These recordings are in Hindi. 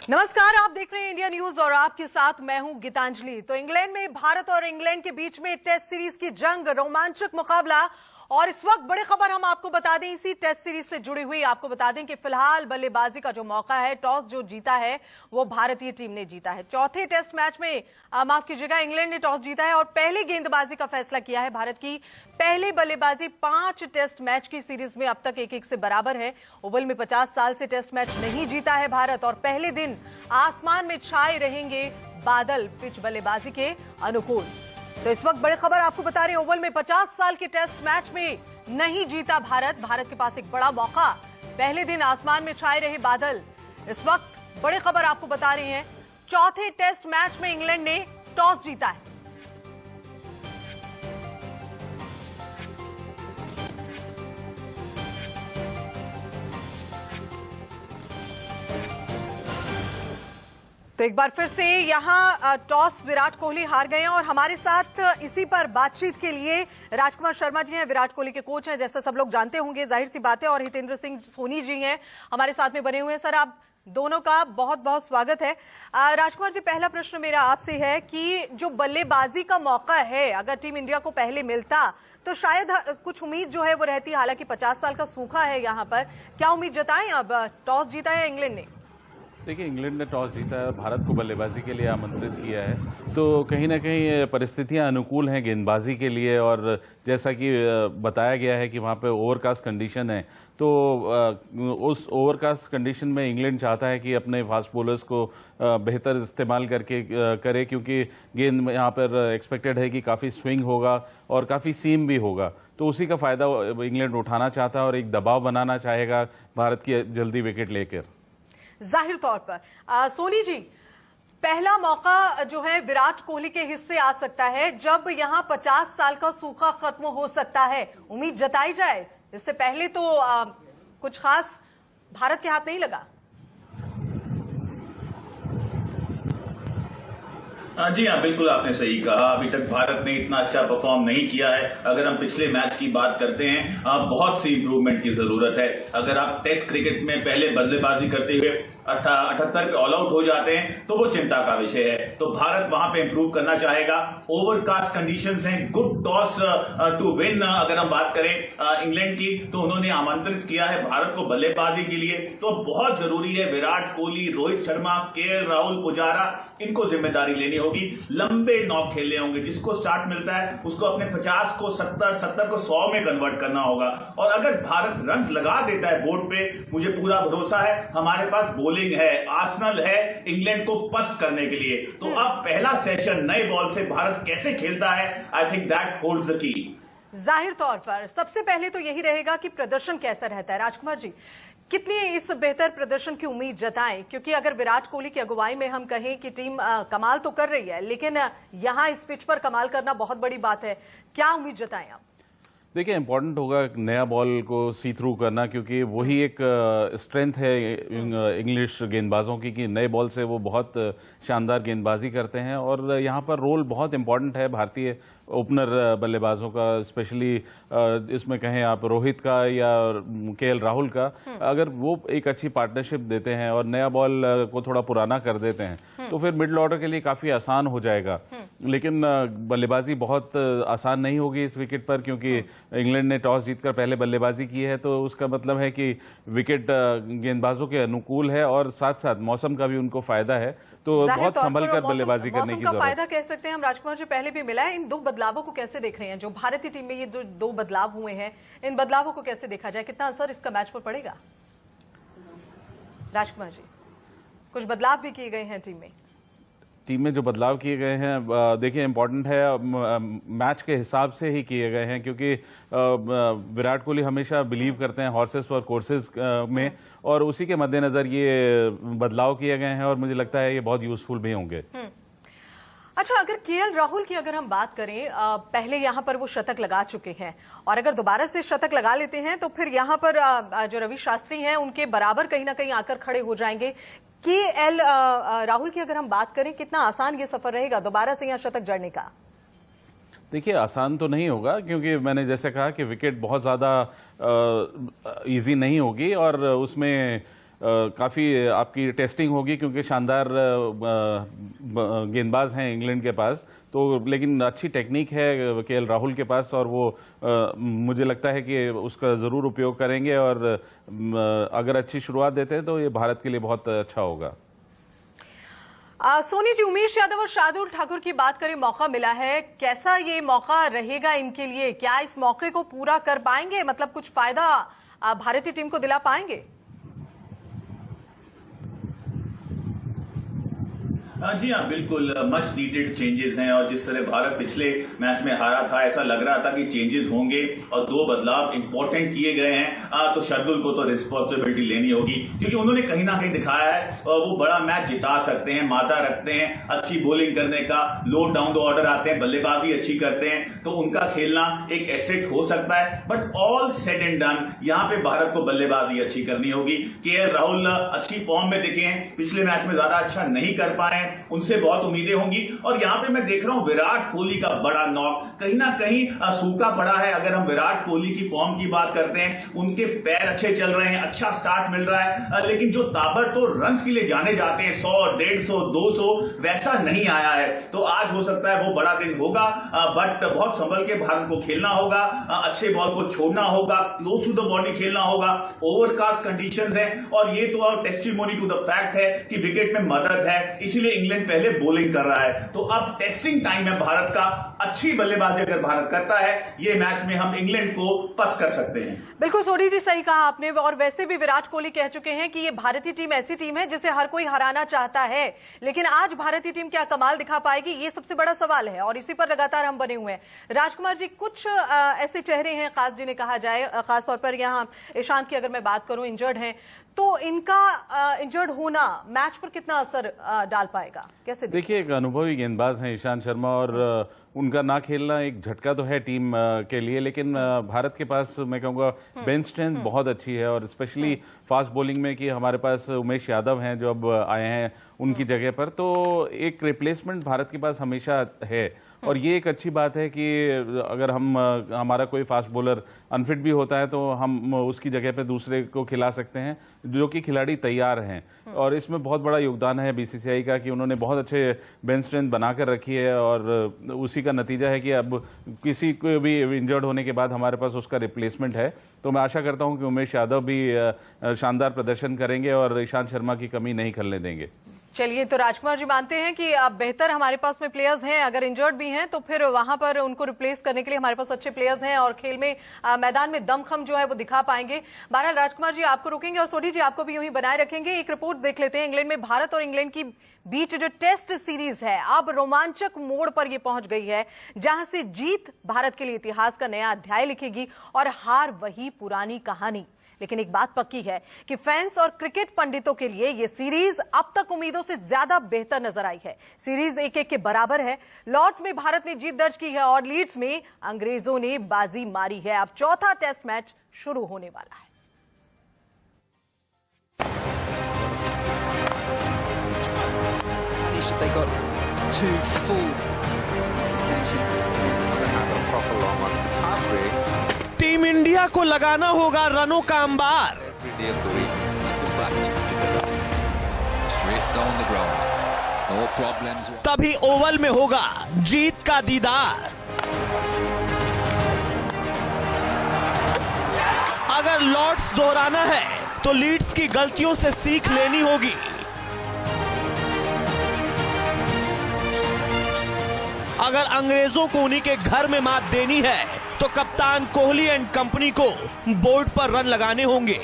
नमस्कार, आप देख रहे हैं इंडिया न्यूज और आपके साथ मैं हूं गीतांजलि। तो इंग्लैंड में भारत और इंग्लैंड के बीच में टेस्ट सीरीज की जंग, रोमांचक मुकाबला। और इस वक्त बड़ी खबर हम आपको बता दें, इसी टेस्ट सीरीज से जुड़ी हुई आपको बता दें कि फिलहाल बल्लेबाजी का जो मौका है, टॉस जो जीता है वो भारतीय टीम ने जीता है। चौथे टेस्ट मैच में माफ कीजिएगा, इंग्लैंड ने टॉस जीता है और पहली गेंदबाजी का फैसला किया है। भारत की पहली बल्लेबाजी 5 टेस्ट मैच की सीरीज में अब तक 1-1 से बराबर है। ओवल में 50 साल से टेस्ट मैच नहीं जीता है भारत और पहले दिन आसमान में छाए रहेंगे बादल पिच बल्लेबाजी के अनुकूल। तो इस वक्त बड़ी खबर आपको बता रहे हैं, ओवल में 50 साल के टेस्ट मैच में नहीं जीता भारत। भारत के पास एक बड़ा मौका, पहले दिन आसमान में छाए रहे बादल। इस वक्त बड़ी खबर आपको बता रहे हैं, चौथे टेस्ट मैच में इंग्लैंड ने टॉस जीता है। तो एक बार फिर से यहां टॉस विराट कोहली हार गए हैं और हमारे साथ इसी पर बातचीत के लिए राजकुमार शर्मा जी हैं, विराट कोहली के कोच हैं, जैसा सब लोग जानते होंगे, जाहिर सी बात है। और हितेंद्र सिंह सोनी जी हैं हमारे साथ में बने हुए हैं। सर, आप दोनों का बहुत बहुत स्वागत है। राजकुमार जी, पहला प्रश्न मेरा आपसे है कि जो बल्लेबाजी का मौका है, अगर टीम इंडिया को पहले मिलता तो शायद कुछ उम्मीद जो है वो रहती। हालांकि 50 साल का सूखा है यहाँ पर, क्या उम्मीद जताएं? अब टॉस जीता है इंग्लैंड ने। देखिए, इंग्लैंड ने टॉस जीता है, भारत को बल्लेबाजी के लिए आमंत्रित किया है, तो कहीं ना कहीं परिस्थितियां अनुकूल हैं गेंदबाजी के लिए। और जैसा कि बताया गया है कि वहां पे ओवरकास्ट कंडीशन है, तो उस ओवरकास्ट कंडीशन में इंग्लैंड चाहता है कि अपने फास्ट बॉलर्स को बेहतर इस्तेमाल करके करे, क्योंकि गेंद यहाँ पर एक्सपेक्टेड है कि काफ़ी स्विंग होगा और काफ़ी सीम भी होगा। तो उसी का फ़ायदा इंग्लैंड उठाना चाहता है और एक दबाव बनाना चाहेगा भारत की जल्दी विकेट लेकर। जाहिर तौर पर सोनी जी, पहला मौका जो है विराट कोहली के हिस्से आ सकता है जब यहां 50 साल का सूखा खत्म हो सकता है। उम्मीद जताई जाए, इससे पहले तो कुछ खास भारत के हाथ नहीं लगा। जी हाँ, बिल्कुल आपने सही कहा। अभी तक भारत ने इतना अच्छा परफॉर्म नहीं किया है। अगर हम पिछले मैच की बात करते हैं, बहुत सी इंप्रूवमेंट की जरूरत है। अगर आप टेस्ट क्रिकेट में पहले बल्लेबाजी करते हुए 78 पे ऑल आउट हो जाते हैं तो वो चिंता का विषय है। तो भारत वहां पे इंप्रूव करना चाहेगा। ओवरकास्ट कंडीशंस हैं, गुड टॉस टू विन। अगर हम बात करें इंग्लैंड की, तो उन्होंने आमंत्रित किया है भारत को बल्लेबाजी के लिए। तो बहुत जरूरी है विराट कोहली, रोहित शर्मा, केएल राहुल, पुजारा, इनको जिम्मेदारी लेनी होगी। लंबे नॉक खेलने होंगे, जिसको स्टार्ट मिलता है उसको अपने 50 को 70, 70 को 100 में कन्वर्ट करना होगा। और अगर भारत रन लगा देता है बोर्ड पे, मुझे पूरा भरोसा है हमारे पास बॉलिंग है, आर्सेनल है इंग्लैंड को पस्त करने के लिए। तो अब पहला सेशन नए बॉल से भारत कैसे खेलता है, I think that holds the key. जाहिर तौर पर सबसे पहले तो यही रहेगा कि प्रदर्शन कैसा रहता है। राजकुमार जी, कितनी इस बेहतर प्रदर्शन की उम्मीद जताएं? क्योंकि अगर विराट कोहली की अगुवाई में हम कहें कि टीम कमाल तो कर रही है, लेकिन यहां इस पिच पर कमाल करना बहुत बड़ी बात है। क्या उम्मीद जताएं आप? देखिए, इंपॉर्टेंट होगा नया बॉल को सी थ्रू करना, क्योंकि वही एक स्ट्रेंथ है इंग्लिश गेंदबाजों की कि नए बॉल से वो बहुत शानदार गेंदबाजी करते हैं। और यहाँ पर रोल बहुत इंपॉर्टेंट है भारतीय ओपनर बल्लेबाजों का, स्पेशली इसमें कहें आप रोहित का या केएल राहुल का। अगर वो एक अच्छी पार्टनरशिप देते हैं और नया बॉल को थोड़ा पुराना कर देते हैं तो फिर मिडिल ऑर्डर के लिए काफी आसान हो जाएगा। लेकिन बल्लेबाजी बहुत आसान नहीं होगी इस विकेट पर, क्योंकि इंग्लैंड ने टॉस जीतकर पहले बल्लेबाजी की है। तो उसका मतलब है कि विकेट गेंदबाजों के अनुकूल है और साथ साथ मौसम का भी उनको फायदा है। तो बहुत संभल कर बल्लेबाजी करने की जरूरत है। फायदा कह सकते हैं हम। राजकुमार जी, पहले भी मिला है। इन 2 बदलावों को कैसे देख रहे हैं? जो भारतीय टीम में ये 2 बदलाव हुए हैं, इन बदलावों को कैसे देखा जाए? कितना असर इसका मैच पर पड़ेगा? राजकुमार जी, कुछ बदलाव भी किए गए हैं टीम में। जो बदलाव किए गए हैं, देखिए इंपॉर्टेंट है, मैच के हिसाब से ही किए गए हैं, क्योंकि विराट कोहली हमेशा बिलीव करते हैं हॉर्सेस फॉर कोर्सेज में, और उसी के मद्देनजर ये बदलाव किए गए हैं और मुझे लगता है ये बहुत यूजफुल भी होंगे। अच्छा, अगर केएल राहुल की अगर हम बात करें, पहले यहां पर वो शतक लगा चुके हैं और अगर दोबारा से शतक लगा लेते हैं तो फिर यहां पर जो रवि शास्त्री हैं उनके बराबर कहीं ना कहीं आकर खड़े हो जाएंगे। केएल राहुल की अगर हम बात करें, कितना आसान ये सफर रहेगा दोबारा से यहाँ शतक जड़ने का? देखिए, आसान तो नहीं होगा, क्योंकि मैंने जैसे कहा कि विकेट बहुत ज्यादा इजी नहीं होगी और उसमें काफ़ी आपकी टेस्टिंग होगी, क्योंकि शानदार गेंदबाज हैं इंग्लैंड के पास, तो लेकिन अच्छी टेक्निक है केएल राहुल के पास, और वो मुझे लगता है कि उसका ज़रूर उपयोग करेंगे, और अगर अच्छी शुरुआत देते हैं तो ये भारत के लिए बहुत अच्छा होगा। सोनी जी, उमेश यादव और शार्दुल ठाकुर की बात करें, मौका मिला है, कैसा ये मौका रहेगा इनके लिए? क्या इस मौके को पूरा कर पाएंगे, मतलब कुछ फायदा भारतीय टीम को दिला पाएंगे? जी हाँ, बिल्कुल मच नीडेड चेंजेस हैं, और जिस तरह भारत पिछले मैच में हारा था, ऐसा लग रहा था कि चेंजेस होंगे और दो बदलाव इंपॉर्टेंट किए गए हैं, तो शार्दुल को तो रिस्पॉन्सिबिलिटी लेनी होगी, क्योंकि उन्होंने कहीं ना कहीं दिखाया है वो बड़ा मैच जिता सकते हैं, मादा रखते हैं, अच्छी बॉलिंग करने का, लो डाउन द ऑर्डर आते हैं, बल्लेबाजी अच्छी करते हैं, तो उनका खेलना एक एसेट हो सकता है। But all said and done, यहाँ पे भारत को बल्लेबाजी अच्छी करनी होगी। केएल राहुल अच्छी फॉर्म में दिखे हैं, पिछले मैच में ज्यादा अच्छा नहीं कर पाए, उनसे बहुत उम्मीदें होंगी। और यहां पे मैं देख रहा हूं विराट कोहली का बड़ा नॉक, कहीं ना कहीं सूखा पड़ा है। अगर हम विराट कोहली की फॉर्म की बात करते हैं, उनके पैर अच्छे चल रहे हैं, अच्छा स्टार्ट मिल रहा है, लेकिन जो ताबड़तोड़ रन्स के लिए जाने जाते हैं 100, 150, 200, वैसा नहीं आया है। तो आज हो सकता है वो बड़ा दिन होगा, बट बहुत संभल के भारत को खेलना होगा, अच्छे बॉल को छोड़ना होगा, क्लोज टू द बॉडी खेलना होगा। ओवरकास्ट कंडीशंस है, और ये तो टेस्टिमोनी टू द फैक्ट है कि विकेट में मदद है, इसीलिए इंग्लैंड पहले बॉलिंग कर रहा है। तो अब टेस्टिंग टाइम है भारत का, अच्छी बल्लेबाजी अगर भारत करता है, ये मैच में हम इंग्लैंड को पस कर सकते हैं। बिल्कुल सोनी जी, सही कहा आपने। और वैसे भी विराट कोहली कह चुके हैं कि ये भारतीय टीम ऐसी टीम है जिसे हर कोई हराना चाहता है, लेकिन आज भारतीय टीम क्या कमाल दिखा पाएगी, ये सबसे बड़ा सवाल है, और इसी पर लगातार हम बने हुए हैं। राजकुमार जी, कुछ ऐसे चेहरे हैं, खास जिन्हें कहा जाए, खासतौर पर यहाँ ईशांत की अगर मैं बात करूं, इंजर्ड हैं, तो इनका इंजर्ड होना मैच पर कितना असर डाल पाएगा, कैसे? देखिए, एक अनुभवी गेंदबाज हैं ईशांत शर्मा, और उनका ना खेलना एक झटका तो है टीम के लिए, लेकिन भारत के पास मैं कहूँगा बेंच स्ट्रेंथ बहुत अच्छी है, और स्पेशली फास्ट बॉलिंग में कि हमारे पास उमेश यादव हैं जो अब आए हैं उनकी जगह पर, तो एक रिप्लेसमेंट भारत के पास हमेशा है। और ये एक अच्छी बात है कि अगर हमारा कोई फास्ट बॉलर अनफिट भी होता है तो हम उसकी जगह पे दूसरे को खिला सकते हैं, जो कि खिलाड़ी तैयार हैं। और इसमें बहुत बड़ा योगदान है बीसीसीआई का कि उन्होंने बहुत अच्छे बेंच स्ट्रेंथ बनाकर रखी है, और उसी का नतीजा है कि अब किसी को भी इंजर्ड होने के बाद हमारे पास उसका रिप्लेसमेंट है। तो मैं आशा करता हूं कि उमेश यादव भी शानदार प्रदर्शन करेंगे और ईशांत शर्मा की कमी नहीं करने देंगे। चलिए, तो राजकुमार जी मानते हैं कि अब बेहतर हमारे पास में प्लेयर्स हैं, अगर इंजर्ड भी हैं तो फिर वहां पर उनको रिप्लेस करने के लिए हमारे पास अच्छे प्लेयर्स हैं, और खेल में मैदान में दमखम जो है वो दिखा पाएंगे। बहरहाल राजकुमार जी, आपको रोकेंगे और सोनी जी आपको भी यूं ही बनाए रखेंगे। एक रिपोर्ट देख लेते हैं। इंग्लैंड में भारत और इंग्लैंड की बीच जो टेस्ट सीरीज है, अब रोमांचक मोड़ पर ये पहुंच गई है, जहां से जीत भारत के लिए इतिहास का नया अध्याय लिखेगी और हार वही पुरानी कहानी। लेकिन एक बात पक्की है कि फैंस और क्रिकेट पंडितों के लिए यह सीरीज अब तक उम्मीदों से ज्यादा बेहतर नजर आई है। सीरीज 1-1 के बराबर है। लॉर्ड्स में भारत ने जीत दर्ज की है और लीड्स में अंग्रेजों ने बाजी मारी है। अब चौथा टेस्ट मैच शुरू होने वाला है। They got 2 full team India को लगाना होगा रनों का अंबार। तभी ओवल में होगा जीत का दीदार। अगर लॉर्ड्स दोहराना है तो लीड्स की गलतियों से सीख लेनी होगी। अगर अंग्रेजों को उन्हीं के घर में मात देनी है तो कप्तान कोहली एंड कंपनी को बोर्ड पर रन लगाने होंगे।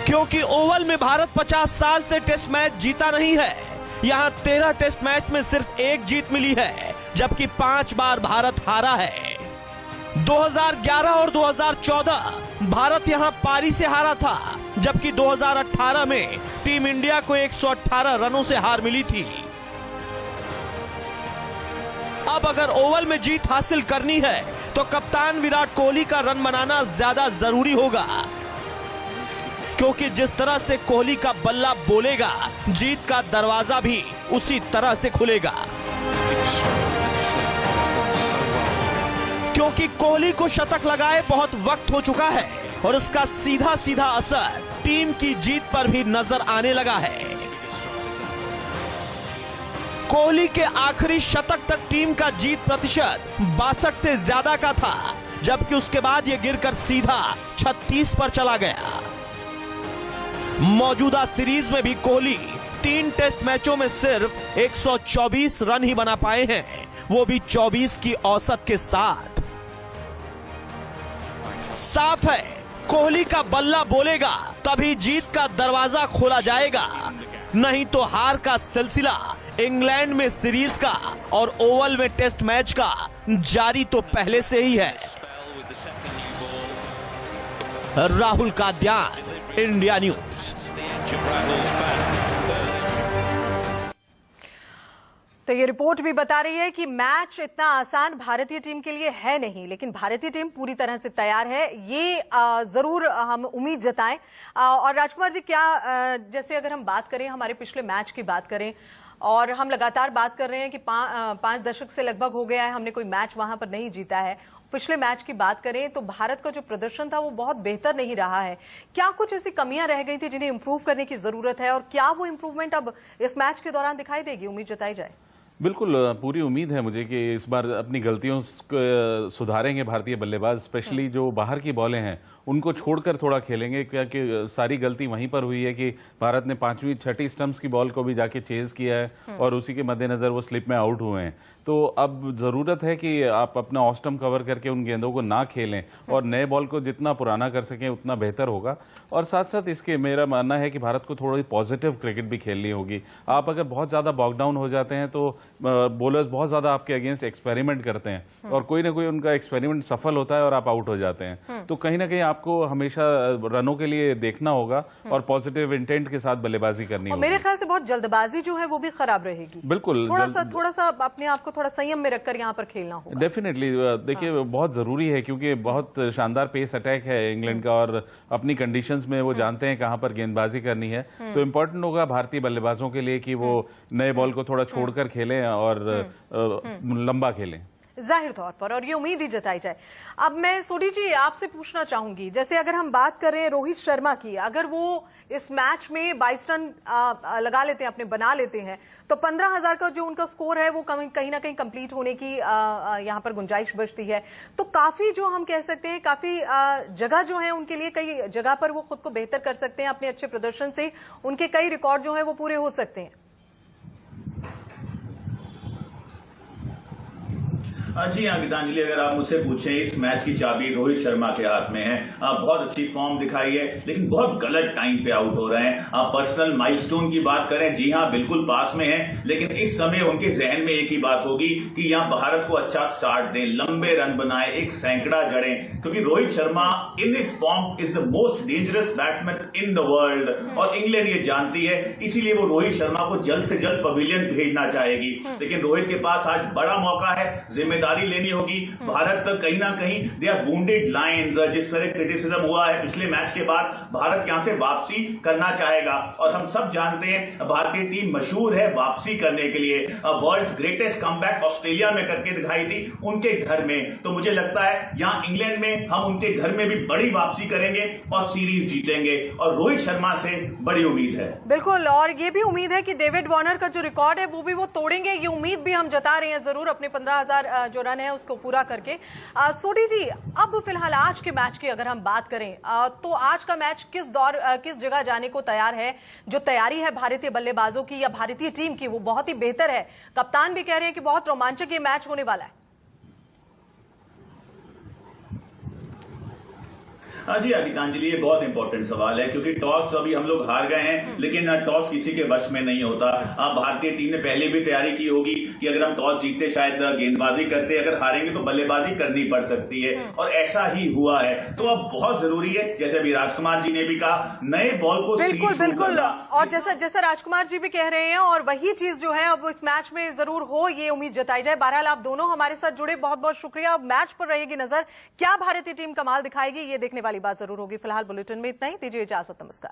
क्योंकि ओवल में भारत 50 साल से टेस्ट मैच जीता नहीं है। यहां 13 टेस्ट मैच में सिर्फ 1 जीत मिली है, जबकि 5 बार भारत हारा है। 2011 और 2014 भारत यहां पारी से हारा था, जबकि 2018 में टीम इंडिया को 118 रनों से हार मिली थी। अब अगर ओवल में जीत हासिल करनी है तो कप्तान विराट कोहली का रन बनाना ज्यादा जरूरी होगा, क्योंकि जिस तरह से कोहली का बल्ला बोलेगा, जीत का दरवाजा भी उसी तरह से खुलेगा। क्योंकि कोहली को शतक लगाए बहुत वक्त हो चुका है और इसका सीधा सीधा असर टीम की जीत पर भी नजर आने लगा है। कोहली के आखिरी शतक तक टीम का जीत प्रतिशत 62 से ज्यादा का था, जबकि उसके बाद यह गिरकर सीधा 36 पर चला गया। मौजूदा सीरीज में भी कोहली 3 टेस्ट मैचों में सिर्फ 124 रन ही बना पाए हैं, वो भी 24 की औसत के साथ। साफ है कोहली का बल्ला बोलेगा तभी जीत का दरवाजा खोला जाएगा, नहीं तो हार का सिलसिला इंग्लैंड में सीरीज का और ओवल में टेस्ट मैच का जारी तो पहले से ही है। Rahul Kadian, India News. तो ये रिपोर्ट भी बता रही है कि मैच इतना आसान भारतीय टीम के लिए है नहीं, लेकिन भारतीय टीम पूरी तरह से तैयार है, ये जरूर हम उम्मीद जताएं। और राजकुमार जी, क्या जैसे अगर हम बात करें, हमारे पिछले मैच की बात करें, और हम लगातार बात कर रहे हैं कि 5 दशक से लगभग हो गया है हमने कोई मैच वहां पर नहीं जीता है। पिछले मैच की बात करें तो भारत का जो प्रदर्शन था वो बहुत बेहतर नहीं रहा है। क्या कुछ ऐसी कमियां रह गई थी जिन्हें इंप्रूव करने की जरूरत है, और क्या वो इंप्रूवमेंट अब इस मैच के दौरान दिखाई देगी? उम्मीद जताई जाए। बिल्कुल, पूरी उम्मीद है मुझे कि इस बार अपनी गलतियों को सुधारेंगे भारतीय बल्लेबाज, स्पेशली जो बाहर की बॉलें हैं उनको छोड़कर थोड़ा खेलेंगे, क्योंकि सारी गलती वहीं पर हुई है कि भारत ने 5वीं 6ठी स्टंप्स की बॉल को भी जाके चेज किया है और उसी के मद्देनजर वो स्लिप में आउट हुए हैं। तो अब जरूरत है कि आप अपना ऑफ स्टंप कवर करके उन गेंदों को ना खेलें और नए बॉल को जितना पुराना कर सकें उतना बेहतर होगा। और साथ साथ इसके मेरा मानना है कि भारत को थोड़ी पॉजिटिव क्रिकेट भी खेलनी होगी। आप अगर बहुत ज्यादा बॉकडाउन हो जाते हैं तो बॉलर्स बहुत ज्यादा आपके अगेंस्ट एक्सपेरिमेंट करते हैं और कोई ना कोई उनका एक्सपेरिमेंट सफल होता है और आप आउट हो जाते हैं। तो कहीं ना कहीं आपको हमेशा रनों के लिए देखना होगा और पॉजिटिव इंटेंट के साथ बल्लेबाजी करनी होगी। मेरे ख्याल से बहुत जल्दबाजी जो है वो भी खराब रहेगी। बिल्कुल, थोड़ा सा अपने आप को थोड़ा संयम में रखकर यहाँ पर खेलना होगा। डेफिनेटली, देखिए बहुत जरूरी है क्योंकि बहुत शानदार पेस अटैक है इंग्लैंड का और अपनी कंडीशंस में वो जानते हैं कहां पर गेंदबाजी करनी है। तो इम्पोर्टेंट होगा भारतीय बल्लेबाजों के लिए कि वो नए बॉल को थोड़ा छोड़कर खेलें और लंबा खेलें, जाहिर तौर पर, और ये उम्मीद ही जताई जाए। अब मैं सोडी जी आपसे पूछना चाहूंगी, जैसे अगर हम बात करें रोहित शर्मा की, अगर वो इस मैच में 22 रन लगा लेते हैं, अपने बना लेते हैं, तो 15,000 का जो उनका स्कोर है वो कहीं ना कहीं कंप्लीट होने की यहाँ पर गुंजाइश बचती है। तो काफी जो हम कह सकते हैं, काफी जगह जो है उनके लिए, कई जगह पर वो खुद को बेहतर कर सकते हैं अपने अच्छे प्रदर्शन से, उनके कई रिकॉर्ड जो है वो पूरे हो सकते हैं। जी हाँ गीतांजलि, अगर आप मुझसे पूछें, इस मैच की चाबी रोहित शर्मा के हाथ में है। बहुत अच्छी फॉर्म दिखाई है लेकिन बहुत गलत टाइम पे आउट हो रहे हैं। आप पर्सनल माइलस्टोन की बात करें, जी हाँ बिल्कुल पास में है, लेकिन इस समय उनके जहन में एक ही बात होगी कि यहाँ भारत को अच्छा स्टार्ट दें, लंबे रन बनाए, एक सैकड़ा जड़ें, क्योंकि Rohit Sharma in this form is the most dangerous batsman in the world और इंग्लैंड ये जानती है, इसीलिए वो रोहित शर्मा को जल्द से जल्द पवेलियन भेजना चाहेगी। लेकिन रोहित के पास आज बड़ा मौका है, जिम्मेदारी लेनी होगी। भारत कहीं ना कहीं दे आर वुंडेड लायंस, जिस तरह क्रिटिसिज्म हुआ है पिछले मैच के बाद, भारत यहां से वापसी करना चाहेगा और हम सब जानते हैं भारतीय टीम मशहूर है वापसी करने के लिए। वर्ल्ड्स ग्रेटेस्ट कमबैक ऑस्ट्रेलिया में करके दिखाई थी उनके घर में, तो मुझे लगता है यहां इंग्लैंड में हम उनके घर में भी बड़ी वापसी करेंगे और सीरीज जीतेंगे और रोहित शर्मा से बड़ी उम्मीद है। बिल्कुल, और ये भी उम्मीद है कि डेविड वार्नर का जो रिकॉर्ड है वो भी वो तोड़ेंगे, ये उम्मीद भी हम जता रहे हैं जरूर, अपने 15,000 जो रन है उसको पूरा करके। सोडी जी, अब फिलहाल आज के मैच की अगर हम बात करें तो आज का मैच किस जगह जाने को तैयार है? जो तैयारी है भारतीय बल्लेबाजों की या भारतीय टीम की वो बहुत ही बेहतर है। कप्तान भी कह रहे हैं कि बहुत रोमांचक ये मैच होने वाला है। जी गीतांजलि, ये बहुत इंपॉर्टेंट सवाल है क्योंकि टॉस अभी हम लोग हार गए हैं, लेकिन टॉस किसी के वश में नहीं होता। भारतीय टीम ने पहले भी तैयारी की होगी कि अगर हम टॉस जीतते शायद गेंदबाजी करते, अगर हारेंगे तो बल्लेबाजी करनी पड़ सकती है और ऐसा ही हुआ है। तो अब बहुत जरूरी है, जैसे अभी राजकुमार जी ने भी कहा, नए बॉल को बिल्कुल, और जैसा राजकुमार जी भी कह रहे हैं, और वही चीज जो है अब इस मैच में जरूर हो, ये उम्मीद जताई जाए। बहरहाल आप दोनों हमारे साथ जुड़े, बहुत बहुत शुक्रिया। अब मैच पर रहेगी नजर, क्या भारतीय टीम कमाल दिखाएगी ये देखने वाली बात जरूर होगी। फिलहाल बुलेटिन में इतना ही, दीजिए इजाजत, नमस्कार।